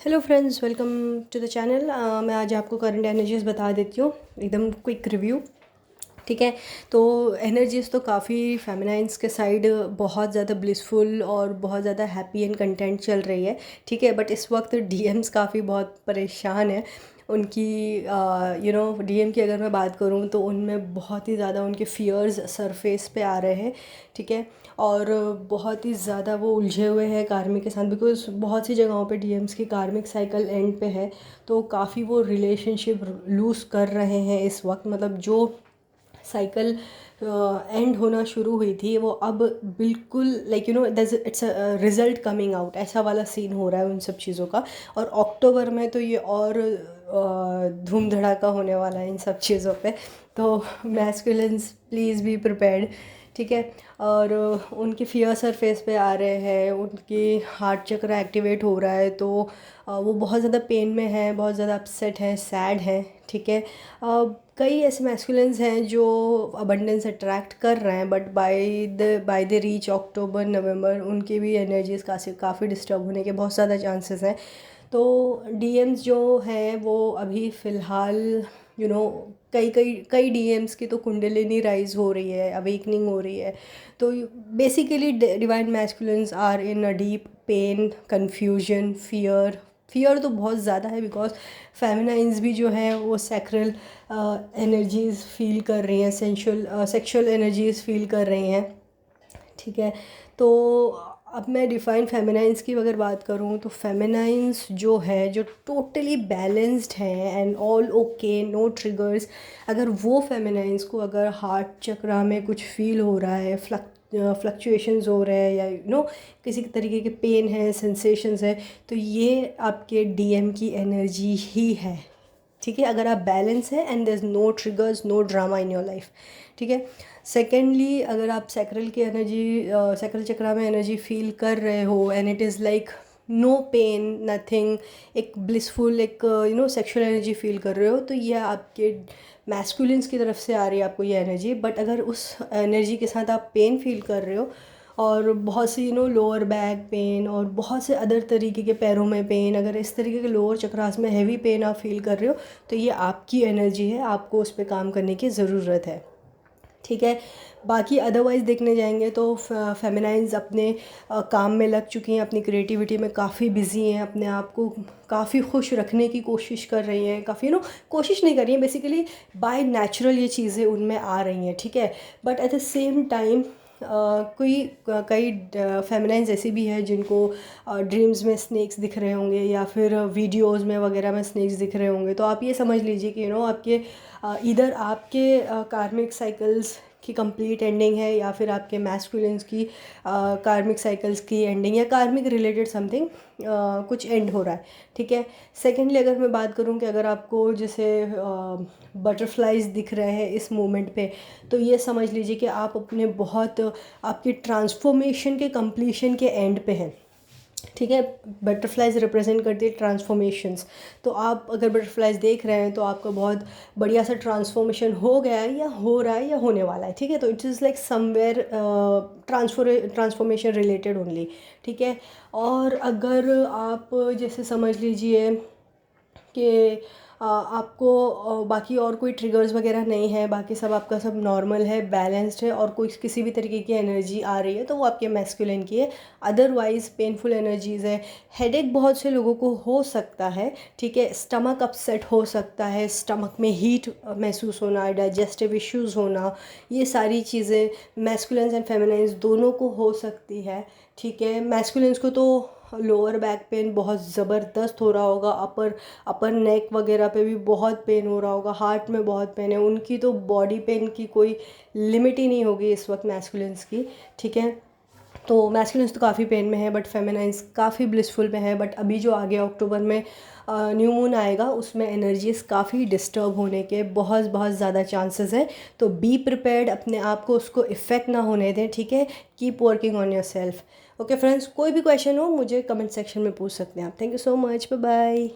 Hello friends, welcome to the channel. मैं आज आपको करंट एनर्जीज़ बता देती हूँ, एकदम क्विक रिव्यू। ठीक है। तो एनर्जीज़ तो काफ़ी फेमिनाइन्स के साइड बहुत ज़्यादा ब्लिसफुल और बहुत ज़्यादा हैप्पी एंड कंटेंट चल रही है। ठीक है। बट इस वक्त डीएम्स काफ़ी बहुत परेशान है। उनकी डीएम की अगर मैं बात करूँ तो उनमें बहुत ही ज़्यादा उनके फियर्स सरफेस पे आ रहे हैं। ठीक है। और बहुत ही ज़्यादा वो उलझे हुए हैं कार्मिक के साथ, बिकॉज बहुत सी जगहों पे डीएम्स की कार्मिक साइकिल एंड पे है। तो काफ़ी वो रिलेशनशिप लूज़ कर रहे हैं इस वक्त। मतलब जो साइकिल एंड होना शुरू हुई थी वो अब बिल्कुल इट्स रिजल्ट कमिंग आउट, ऐसा वाला सीन हो रहा है उन सब चीज़ों का। और अक्टूबर में तो ये और धूम धड़ाका होने वाला है इन सब चीज़ों पे। तो मैस्कुलिन्स प्लीज़ बी प्रिपेयर्ड। ठीक है। और उनके फियर सरफेस पे आ रहे हैं, उनकी हार्ट चक्र एक्टिवेट हो रहा है। तो वो बहुत ज़्यादा पेन में है, बहुत ज़्यादा अपसेट है, सैड है। ठीक है। कई ऐसे मैस्कुलिन्स हैं जो अबंडेंस अट्रैक्ट कर रहे हैं, बट बाय द रीच अक्टूबर नवंबर उनकी भी एनर्जीज काफ़ी डिस्टर्ब होने के बहुत ज़्यादा चांसेस हैं। तो डीएम्स जो हैं वो अभी फ़िलहाल यू नो कई कई कई डीएम्स की तो कुंडलिनी राइज हो रही है, अवेकनिंग हो रही है। तो basically divine masculines are in a deep pain, confusion, fear तो बहुत ज़्यादा है, बिकॉज फेमिनाइंस भी जो है वो सैक्रल एनर्जीज़ फील कर रही हैं, सेक्सुअल एनर्जीज़ फील कर रही हैं। ठीक है। तो अब मैं डिफाइन फेमिनाइंस की अगर बात करूँ तो फेमिनाइंस जो है, जो टोटली बैलेंस्ड है and all okay, no triggers. अगर वो फेमिनाइंस को अगर हार्ट चक्रा में कुछ फील हो रहा है, फ्लक्चुएशंस हो रहे हैं, या किसी तरीके के पेन है, सेंसेशंस है, तो ये आपके डीएम की एनर्जी ही है। ठीक है। अगर आप बैलेंस है and there is no triggers, no drama in your life. ठीक है। सेकेंडली, अगर आप सैक्रल चक्रा में एनर्जी फील कर रहे हो and it is like no pain, nothing, एक ब्लिसफुल, एक सेक्सुअल एनर्जी फील कर रहे हो, तो ये आपके मैस्कुलिन्स की तरफ से आ रही है आपको ये एनर्जी। बट अगर उस एनर्जी के साथ आप पेन फील कर रहे हो और बहुत सी लोअर बैक पेन और बहुत से अदर तरीके के पैरों में पेन, अगर इस तरीके के लोअर चक्रास में हैवी पेन आप फील कर रहे हो, तो ये आपकी एनर्जी है, आपको उस पर काम करने की ज़रूरत है। ठीक है। बाकी अदरवाइज़ देखने जाएंगे तो फेमिनाइंस अपने काम में लग चुकी हैं, अपनी क्रिएटिविटी में काफ़ी बिजी हैं, अपने आप को काफ़ी खुश रखने की कोशिश कर रही हैं, काफ़ी कोशिश नहीं कर रही हैं, बेसिकली बाय नेचुरल ये चीज़ें उनमें आ रही हैं। ठीक है। But at the same time कई फेमिनाइंस ऐसी भी है जिनको ड्रीम्स में स्नेक्स दिख रहे होंगे, या फिर वीडियोस में वगैरह में स्नेक्स दिख रहे होंगे। तो आप ये समझ लीजिए कि आपके इधर आपके कार्मिक साइकिल्स की कंप्लीट एंडिंग है, या फिर आपके मैस्कुलिन्स की कार्मिक साइकिल्स की एंडिंग, या कार्मिक रिलेटेड समथिंग कुछ एंड हो रहा है। ठीक है। सेकेंडली, अगर मैं बात करूँ कि अगर आपको जैसे बटरफ्लाइज दिख रहे हैं इस मोमेंट पे, तो ये समझ लीजिए कि आप अपने बहुत आपकी ट्रांसफॉर्मेशन के कंप्लीशन के एंड पे हैं। ठीक है। बटरफ्लाइज रिप्रेजेंट करती है ट्रांसफॉर्मेशंस। तो आप अगर बटरफ्लाइज देख रहे हैं तो आपका बहुत बढ़िया सा ट्रांसफॉर्मेशन हो गया है, या हो रहा है, या होने वाला है। ठीक है। तो it is like somewhere transformation related only. ठीक है। और अगर आप जैसे समझ लीजिए कि आपको बाकी और कोई ट्रिगर्स वगैरह नहीं है, बाकी सब आपका सब नॉर्मल है, बैलेंस्ड है, और कोई किसी भी तरीके की एनर्जी आ रही है तो वो आपके मैस्कुलिन की है। अदरवाइज पेनफुल एनर्जीज़ है। हेडेक बहुत से लोगों को हो सकता है। ठीक है। स्टमक अपसेट हो सकता है, स्टमक में हीट महसूस होना, डाइजेस्टिव इश्यूज़ होना, ये सारी चीज़ें मैस्कुलिन्स एंड फेमिनाइन्स दोनों को हो सकती है। ठीक है। मैस्कुलिन्स को तो लोअर बैक पेन बहुत ज़बरदस्त हो रहा होगा, अपर नेक वगैरह पे भी बहुत पेन हो रहा होगा, हार्ट में बहुत पेन है, उनकी तो बॉडी पेन की कोई लिमिट ही नहीं होगी इस वक्त मैस्कुलिन्स की। ठीक है। तो मैस्कुलिन्स तो काफ़ी पेन में है, बट फेमिनाइंस काफ़ी ब्लिसफुल में है। बट अभी जो आगे अक्टूबर में न्यू मून आएगा उसमें एनर्जीज़ काफ़ी डिस्टर्ब होने के बहुत बहुत ज़्यादा चांसेस हैं। तो बी प्रिपेयर्ड, अपने आप को उसको इफ़ेक्ट ना होने दें। ठीक है। Keep working on your self. Okay friends, कोई भी क्वेश्चन हो मुझे कमेंट सेक्शन में पूछ सकते हैं आप। Thank you so much, bye bye.